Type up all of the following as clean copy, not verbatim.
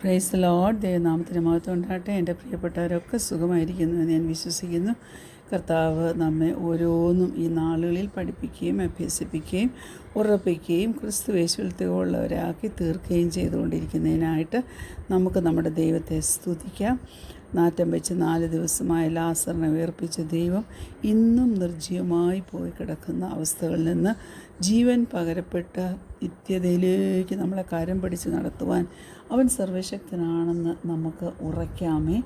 Praise the Lord. ദൈവനാമത്തിന് മഹത്വം ഉണ്ടാകട്ടെ. എൻ്റെ പ്രിയപ്പെട്ടവരൊക്കെ സുഖമായിരിക്കുന്നു എന്ന് ഞാൻ വിശ്വസിക്കുന്നു. കർത്താവ് നമ്മെ ഓരോന്നും ഈ നാളുകളിൽ പഠിപ്പിക്കുകയും അഭ്യസിപ്പിക്കുകയും ഉറപ്പിക്കുകയും ക്രിസ്തുയേശുവിൽ തികവുള്ളവരാക്കി തീർക്കുകയും ചെയ്തുകൊണ്ടിരിക്കുന്നതിനായിട്ട് നമുക്ക് നമ്മുടെ ദൈവത്തെ സ്തുതിക്കാം. നാറ്റം വെച്ച് 4 ദിവസമായ ലാസറിനെ ഉയർപ്പിച്ച ദൈവം ഇന്നും നിർജ്ജീവമായി പോയി കിടക്കുന്ന അവസ്ഥകളിൽ നിന്ന് ജീവൻ പകരപ്പെട്ട നിത്യതയിലേക്ക് നമ്മളെ കരം പിടിച്ച് നടത്തുവാൻ അവൻ സർവശക്തനാണെന്ന് നമുക്ക് ഉറയ്ക്കാമേ.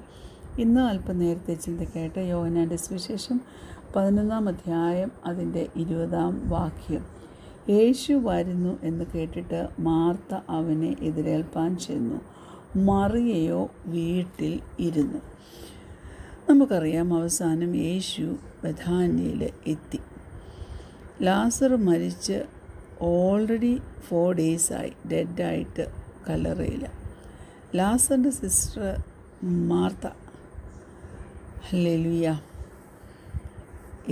ഇന്ന് അല്പം നേരത്തെ ചിന്തയ്ക്കായിട്ട് യോഹന്നാൻ്റെ സുവിശേഷം 11-ാം അധ്യായം അതിൻ്റെ 20-ാം വാക്യം. യേശു വരുന്നു എന്ന് കേട്ടിട്ട് മാർത്ത അവനെ എതിരേൽപ്പാൻ ചെന്നു, മറിയയോ വീട്ടിൽ ഇരുന്നു. നമുക്കറിയാം, അവസാനം യേശു ബഥാന്യയിൽ എത്തി. ലാസർ മരിച്ച് ഓൾറെഡി 4 ഡേയ്സായി, ഡെഡായിട്ട് കല്ലറയില്ല. ലാസറിൻ്റെ സിസ്റ്റർ മാർത്ത, ഹല്ലേലൂയ,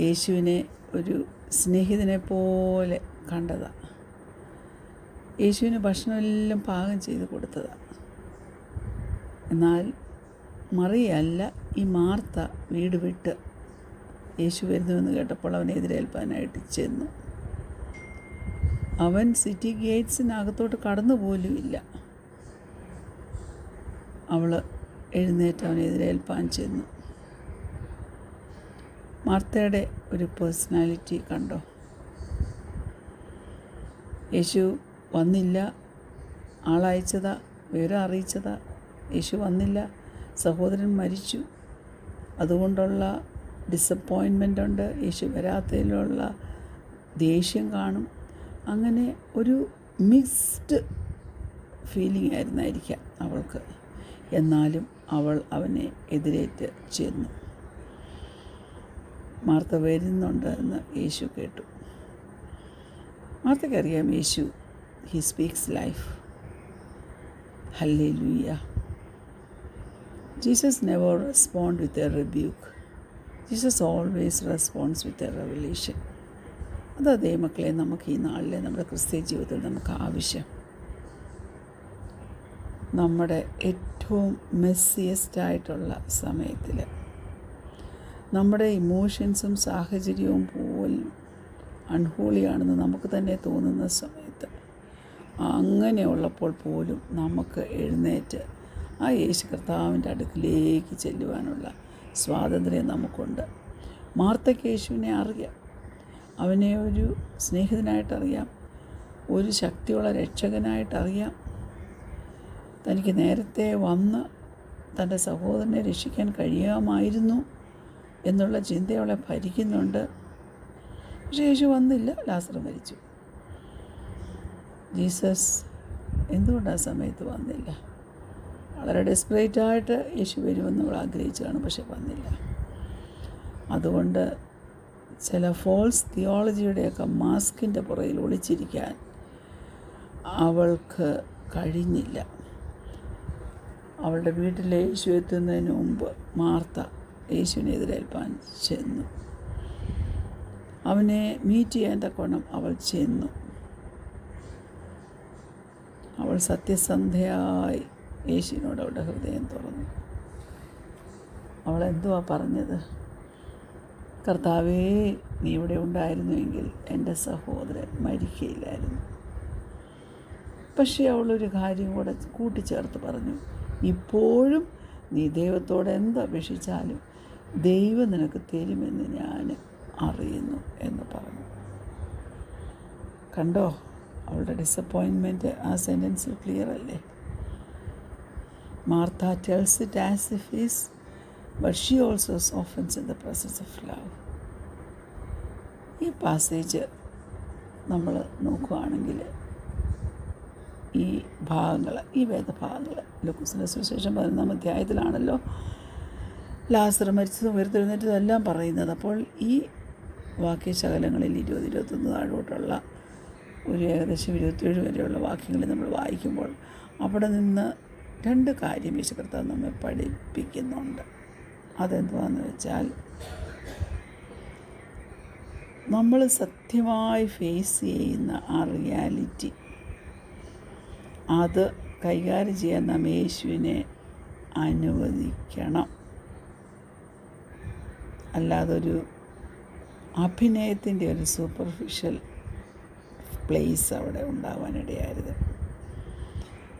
യേശുവിനെ ഒരു സ്നേഹിതനെ പോലെ കണ്ടതാണ്. യേശുവിന് ഭക്ഷണമെല്ലാം പാകം ചെയ്ത് കൊടുത്തതാണ്. എന്നാൽ മറിയല്ല, ഈ മാർത്ത വീട് വിട്ട് യേശു വരുന്നുവെന്ന് കേട്ടപ്പോൾ അവനെ എതിരേൽപ്പാനായിട്ട് ചെന്നു. അവൻ സിറ്റി ഗേറ്റ്സിനകത്തോട്ട് കടന്നു പോലുമില്ല. അവൾ എഴുന്നേറ്റ് അവനെ എതിരേൽപ്പാൻ ചെന്നു. മാർത്തയുടെ ഒരു പേഴ്സണാലിറ്റി കണ്ടോ? യേശു വന്നില്ല, ആളയച്ചതാ, വിവരം അറിയിച്ചതാ. യേശു വന്നില്ല, സഹോദരൻ മരിച്ചു, അതുകൊണ്ടുള്ള ഡിസപ്പോയിൻമെൻ്റ് ഉണ്ട്. യേശു വരാത്തതിലുള്ള ദേഷ്യം കാണും. അങ്ങനെ ഒരു മിക്സ്ഡ് ഫീലിംഗ് ആയിരുന്നായിരിക്കാം അവൾക്ക്. എന്നാലും അവൾ അവനെ എതിരേറ്റ് ചെന്നു. മാർത്ത വരുന്നുണ്ട് എന്ന് യേശു കേട്ടു. മാർത്തയ്ക്കറിയാം Yeshu, he speaks life. Hallelujah. Jesus never responds with a rebuke. Jesus always responds with a revelation. അതാ ദൈവമക്കളെ, നമുക്ക് ഈ നാളിലെ നമ്മുടെ ക്രിസ്തീയ ജീവിതത്തിൽ നമുക്ക് ആവശ്യം. നമ്മുടെ ഏറ്റവും മെസ്സിയസ്റ്റായിട്ടുള്ള സമയത്തിൽ, നമ്മുടെ ഇമോഷൻസും സാഹചര്യവും പോലും അൺഹോളിയാണെന്ന് നമുക്ക് തന്നെ തോന്നുന്ന സമയത്ത്, അങ്ങനെയുള്ളപ്പോൾ പോലും നമുക്ക് എഴുന്നേറ്റ് ആ യേശു കർത്താവിൻ്റെ അടുക്കിലേക്ക് ചെല്ലുവാനുള്ള സ്വാതന്ത്ര്യം നമുക്കുണ്ട്. മാർത്തയ്ക്ക് യേശുവിനെ അറിയാം, അവനെ ഒരു സ്നേഹിതനായിട്ടറിയാം, ഒരു ശക്തിയുള്ള രക്ഷകനായിട്ടറിയാം. തനിക്ക് നേരത്തെ വന്ന് തൻ്റെ സഹോദരനെ രക്ഷിക്കാൻ കഴിയാമായിരുന്നു എന്നുള്ള ചിന്ത അവളെ ഭരിക്കുന്നുണ്ട്. പക്ഷേ യേശു വന്നില്ല, ലാസർ മരിച്ചു. ജീസസ് എന്തുകൊണ്ട് ആ സമയത്ത് വന്നില്ല? വളരെ ഡെസ്പറേറ്റായിട്ട് യേശു വരുമെന്ന് അവൾ ആഗ്രഹിച്ചു കാണും, പക്ഷെ വന്നില്ല. അതുകൊണ്ട് ചില ഫോൾസ് തിയോളജിയുടെയൊക്കെ മാസ്കിൻ്റെ പുറകിൽ ഒളിച്ചിരിക്കാൻ അവൾക്ക് കഴിഞ്ഞില്ല. അവളുടെ വീട്ടിലെ യേശു എത്തുന്നതിന് മുമ്പ് മാർത്ത യേശുവിനെ എതിരേൽപ്പാൻ ചെന്നു. അവനെ മീറ്റ് ചെയ്യാൻ തക്കവണ്ണം അവൾ ചെന്നു. അവൾ സത്യസന്ധയായി യേശുവിനോട് അവളുടെ ഹൃദയം തുറന്നു. അവൾ എന്തുവാ പറഞ്ഞത്? കർത്താവേ, നീ ഇവിടെ ഉണ്ടായിരുന്നുവെങ്കിൽ എൻ്റെ സഹോദരൻ മരിക്കയില്ലായിരുന്നു. പക്ഷേ അവളൊരു കാര്യം കൂടെ കൂട്ടിച്ചേർത്ത് പറഞ്ഞു, ഇപ്പോഴും നീ ദൈവത്തോട് എന്തപേക്ഷിച്ചാലും ദൈവം നിനക്ക് തരുമെന്ന് ഞാൻ അറിയുന്നു എന്ന് പറഞ്ഞു. കണ്ടോ അവളുടെ ഡിസപ്പോയിൻമെൻറ്റ് ആ സെൻറ്റൻസിൽ ക്ലിയർ അല്ലേ? Martha tells it as if is, but she also softens in the presence of love. ഈ പാസേജ് നമ്മൾ നോക്കുകയാണെങ്കിൽ ഈ ഭാഗങ്ങൾ, ഈ വേദഭാഗങ്ങൾ ലൂക്കോസിൻ്റെ സുവിശേഷം 11-ാം അധ്യായത്തിലാണല്ലോ ലാസർ മരിച്ചതും ഉയർത്തെഴുന്നേറ്റതും എല്ലാം പറയുന്നത്. അപ്പോൾ ഈ വാക്യശകലങ്ങളിൽ 20-21 താഴോട്ടുള്ള ഒരു ഏകദേശം 27 വരെയുള്ള വാക്യങ്ങളിൽ നമ്മൾ വായിക്കുമ്പോൾ അവിടെ നിന്ന് 2 കാര്യം യേശു കർത്താവ് നമ്മെ പഠിപ്പിക്കുന്നുണ്ട്. അതെന്തുവാന്ന് വെച്ചാൽ, നമ്മൾ സത്യമായി ഫേസ് ചെയ്യുന്ന ആ റിയാലിറ്റി, അത് കൈകാര്യം ചെയ്യാൻ നാം യേശുവിനെ അനുവദിക്കണം. അല്ലാതൊരു അഭിനയത്തിൻ്റെ ഒരു സൂപ്പർഫിഷ്യൽ പ്ലേസ് അവിടെ ഉണ്ടാവാനിടയായിരുന്നു.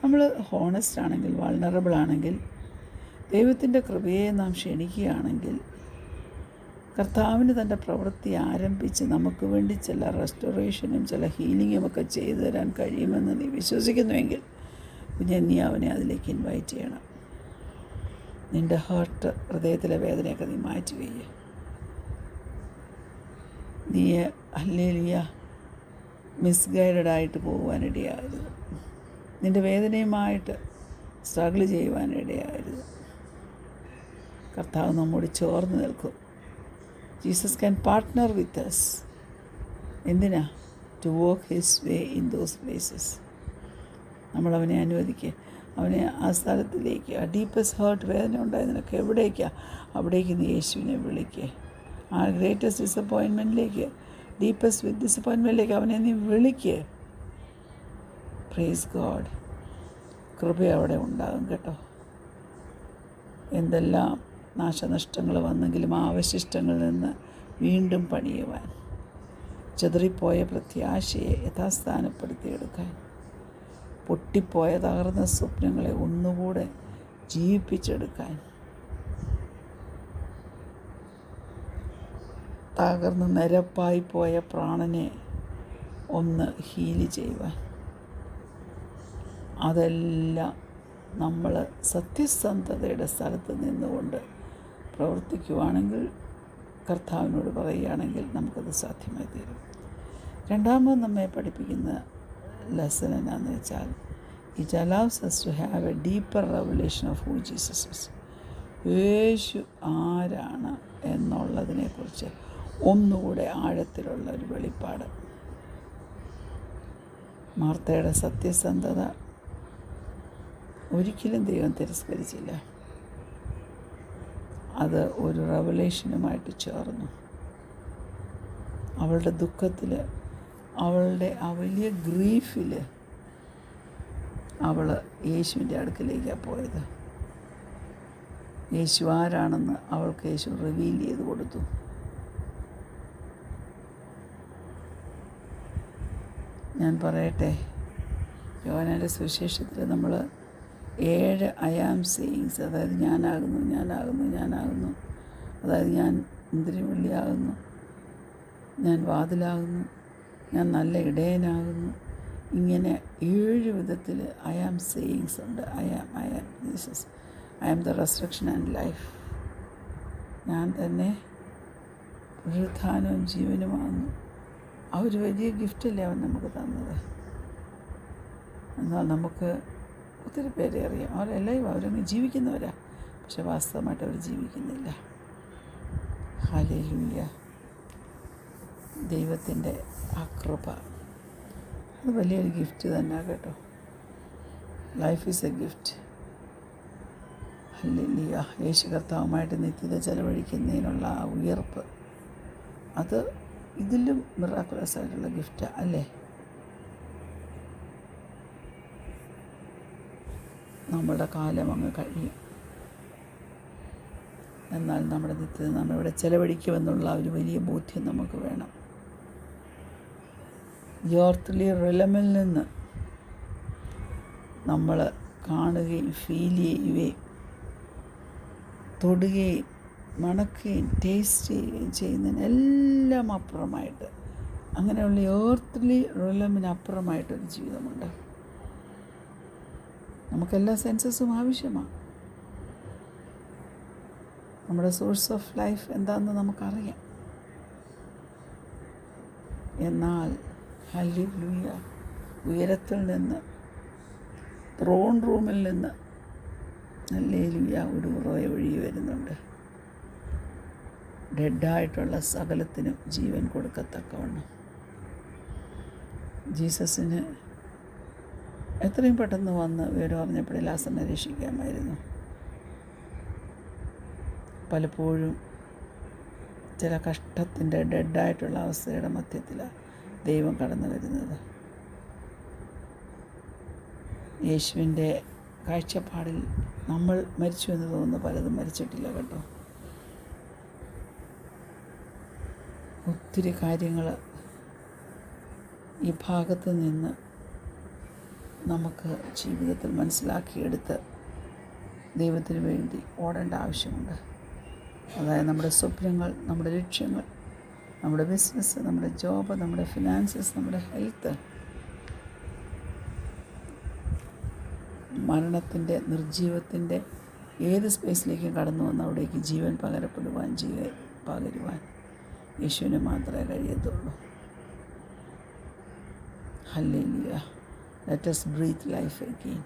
നമ്മൾ ഹോണസ്റ്റ് ആണെങ്കിൽ, വൾണറബിൾ ആണെങ്കിൽ, ദൈവത്തിൻ്റെ കൃപയെ നാം ക്ഷണിക്കുകയാണെങ്കിൽ, കർത്താവിന് തൻ്റെ പ്രവൃത്തി ആരംഭിച്ച് നമുക്ക് വേണ്ടി ചില റെസ്റ്റോറേഷനും ചില ഹീലിങ്ങും ഒക്കെ ചെയ്തു തരാൻ കഴിയുമെന്ന് നീ വിശ്വസിക്കുന്നുവെങ്കിൽ നീ അവനെ അതിലേക്ക് ഇൻവൈറ്റ് ചെയ്യണം. നിൻ്റെ ഹൃദയത്തിലെ വേദനയൊക്കെ നീ മാറ്റുകയ്യ. നീ ഹല്ലേലൂയ മിസ്ഗൈഡഡായിട്ട് പോകുവാനിടയാകരുത്. നിൻ്റെ വേദനയുമായിട്ട് സ്ട്രഗിൾ ചെയ്യുവാനിടയാകരുത്. കർത്താവ് നമ്മോട് ചേർന്ന് നിൽക്കും. Jesus can partner with us. എന്തിനാ? To walk his way in those places. നമ്മളവനെ അനുവദിക്കുക. അവനെ ആ സ്ഥലത്തിലേക്ക്, ആ ഡീപ്പസ്റ്റ് ഹേർട്ട്, വേദന ഉണ്ടായതിനൊക്കെ എവിടേക്കാണ്, അവിടേക്ക് നീ യേശുവിനെ വിളിക്കുക. ആ ഗ്രേറ്റസ്റ്റ് ഡിസപ്പോയിൻമെൻറ്റിലേക്ക്, ഡീപ്പസ്റ്റ് ഡിസപ്പോയിൻമെൻറ്റിലേക്ക് അവനെ നീ വിളിക്കുക. Praise God. കൃപ അവിടെ ഉണ്ടാകും കേട്ടോ. എന്തെല്ലാം നാശനഷ്ടങ്ങൾ വന്നെങ്കിലും ആ അവശിഷ്ടങ്ങളിൽ നിന്ന് വീണ്ടും പണിയുവാൻ, ചെതറിപ്പോയ പ്രത്യാശയെ യഥാസ്ഥാനപ്പെടുത്തിയെടുക്കാൻ, പൊട്ടിപ്പോയ തകർന്ന സ്വപ്നങ്ങളെ ഒന്നുകൂടെ ജീവിപ്പിച്ചെടുക്കാൻ, തകർന്ന് നിരപ്പായി പോയ പ്രാണനെ ഒന്ന് ഹീല് ചെയ്യുവാൻ, അതെല്ലാം നമ്മൾ സത്യസന്ധതയുടെ സ്ഥലത്ത് നിന്നുകൊണ്ട് പ്രവർത്തിക്കുവാണെങ്കിൽ, കർത്താവിനോട് പറയുകയാണെങ്കിൽ നമുക്കത് സാധ്യമായി തീരും. രണ്ടാമത് നമ്മെ പഠിപ്പിക്കുന്ന ലെസൺ എന്നാന്ന് വെച്ചാൽ, it allows us to have a deeper revelation of who Jesus is. യേശു ആരാണ് എന്നുള്ളതിനെക്കുറിച്ച് ഒന്നുകൂടെ ആഴത്തിലുള്ള ഒരു വെളിപ്പാട്. മാർത്തയുടെ സത്യസന്ധത ഒരിക്കലും ദൈവം തിരസ്കരിച്ചില്ല. അത് ഒരു റെവലേഷനുമായിട്ട് ചേർന്നു. അവളുടെ ദുഃഖത്തിൽ, അവളുടെ ആ വലിയ ഗ്രീഫിൽ അവൾ യേശുവിൻ്റെ അടുക്കലേക്കാണ് പോയത്. യേശു ആരാണെന്ന് അവൾക്ക് യേശു റിവീൽ ചെയ്ത് കൊടുത്തു. ഞാൻ പറയട്ടെ, യോഹന്നാൻ്റെ സുവിശേഷത്തിൽ നമ്മൾ 7 ഐ ആം സേയിങ്സ്, അതായത് ഞാനാകുന്നു, അതായത് ഞാൻ മുന്തിരിവള്ളിയാകുന്നു, ഞാൻ വാതിലാകുന്നു, ഞാൻ നല്ല ഇടയനാകുന്നു, ഇങ്ങനെ 7 വിധത്തിൽ ഐ ആം സേയിങ്സ് ഉണ്ട്. I am Jesus, I am the resurrection and life. ഞാൻ തന്നെ പുനരുത്ഥാനവും ജീവനുമാകുന്നു. ആ ഒരു വലിയ ഗിഫ്റ്റല്ലേ അവൻ നമുക്ക് തന്നത്. എന്നാൽ നമുക്ക് ഒത്തിരി പേരെ അറിയാം, അവരെല്ലാം അവരങ്ങ് ജീവിക്കുന്നവരാ, പക്ഷെ വാസ്തവമായിട്ട് അവർ ജീവിക്കുന്നില്ല. ഹല്ലേലൂയ. ദൈവത്തിൻ്റെ ആ കൃപ അത് വലിയൊരു ഗിഫ്റ്റ് തന്നെ കേട്ടോ. Life is a gift. Hallelujah. Yeshu കർത്താവുമായിട്ട് നിത്യത ചെലവഴിക്കുന്നതിനുള്ള ആ ഉയർപ്പ്, അത് ഇതിലും മിറാക്കുലസ് ആയിട്ടുള്ള ഗിഫ്റ്റ് അല്ലേ? നമ്മുടെ കാലം അങ്ങ് കഴിയും, എന്നാൽ നമ്മുടെ നിത്യത നമ്മളിവിടെ ചെലവഴിക്കുമെന്നുള്ള ഒരു വലിയ ബോധ്യം നമുക്ക് വേണം. ഈ എർത്ത്ലി റിലമിൽ നിന്ന് നമ്മൾ കാണുകയും ഫീൽ ചെയ്യുകയും തൊടുകയും മണക്കുകയും ടേസ്റ്റ് ചെയ്യുകയും ചെയ്യുന്നതിനെല്ലാം അപ്പുറമായിട്ട്, അങ്ങനെയുള്ള എർത്ത്ലി റിലമിനപ്പുറമായിട്ടൊരു ജീവിതമുണ്ട്. നമുക്കെല്ലാ സെൻസസും ആവശ്യമാണ്. നമ്മുടെ സോഴ്സ് ഓഫ് ലൈഫ് എന്താണെന്ന് നമുക്കറിയാം. എന്നാൽ ഹല്ലേലൂയ, ഉയരത്തിൽ നിന്ന്, ത്രോൺ റൂമിൽ നിന്ന് ഹല്ലേലൂയ ഒരു ഉറവ ഒഴുകി വരുന്നുണ്ട്. ഡെഡായിട്ടുള്ള സകലത്തിനും ജീവൻ കൊടുക്കത്തക്കവണ്ണം. ജീസസിന് എത്രയും പെട്ടെന്ന് വന്ന് വിവരം അറിഞ്ഞപ്പോഴേ ലാസറിനെ രക്ഷിക്കാമായിരുന്നു. പലപ്പോഴും ചില കഷ്ടത്തിൻ്റെ ഡെഡായിട്ടുള്ള അവസ്ഥയുടെ മധ്യത്തിലാണ് ദൈവം കടന്നു വരുന്നത്. യേശുവിൻ്റെ കാഴ്ചപ്പാടിൽ നമ്മൾ മരിച്ചു എന്ന് തോന്നുന്ന പലതും മരിച്ചിട്ടില്ല കേട്ടോ. ഒത്തിരി കാര്യങ്ങൾ ഈ ഭാഗത്ത് നിന്ന് നമുക്ക് ജീവിതത്തിൽ മനസ്സിലാക്കിയെടുത്ത് ദൈവത്തിന് വേണ്ടി ഓടേണ്ട ആവശ്യമുണ്ട്. അതായത് നമ്മുടെ സ്വപ്നങ്ങൾ, നമ്മുടെ ലക്ഷ്യങ്ങൾ, നമ്മുടെ ബിസിനസ്, നമ്മുടെ ജോബ്, നമ്മുടെ ഫിനാൻസസ്, നമ്മുടെ ഹെൽത്ത്, മരണത്തിൻ്റെ, നിർജീവത്തിൻ്റെ ഏത് സ്പേസിലേക്കും കടന്നു വന്ന് അവിടേക്ക് ജീവൻ പകരുവാൻ യേശുവിന് മാത്രമേ കഴിയത്തുള്ളൂ. Hallelujah. Let us breathe life again.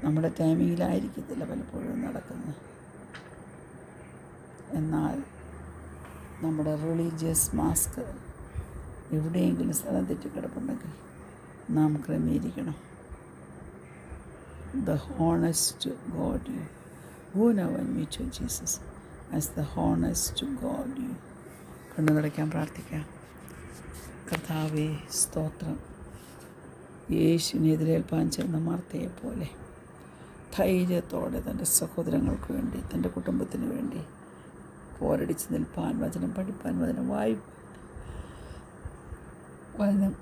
നമ്മുടെ ടൈമിങ്ങിലായിരിക്കത്തില്ല പലപ്പോഴും നടക്കുന്നത്. എന്നാൽ നമ്മുടെ റിലീജിയസ് മാസ്ക് എവിടെയെങ്കിലും സ്ഥലം തെറ്റിക്കിടപ്പുണ്ടെങ്കിൽ നാം ക്രമീകരിക്കണം. The honest God you. Go now and meet your Jesus as the honest God you. കണ്ണു നടക്കാൻ പ്രാർത്ഥിക്കാം. കർത്താവേ, സ്തോത്രം. യേശുവിനെ എതിരേൽപ്പാൻ ചെന്ന മാർത്തയെപ്പോലെ ധൈര്യത്തോടെ തൻ്റെ സഹോദരങ്ങൾക്ക് വേണ്ടി, തൻ്റെ കുടുംബത്തിന് വേണ്ടി പോരടിച്ച് നിൽപ്പാൻ, വചനം പഠിപ്പാൻ, വചനം വായിപ്പാൻ, വചനം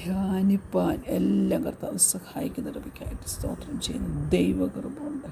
ധ്യാനിപ്പാൻ എല്ലാം കർത്താവ് സഹായിക്കുന്നിടയ്ക്കായിട്ട് സ്തോത്രം ചെയ്യുന്നു. ദൈവകൃപ ഉണ്ട്.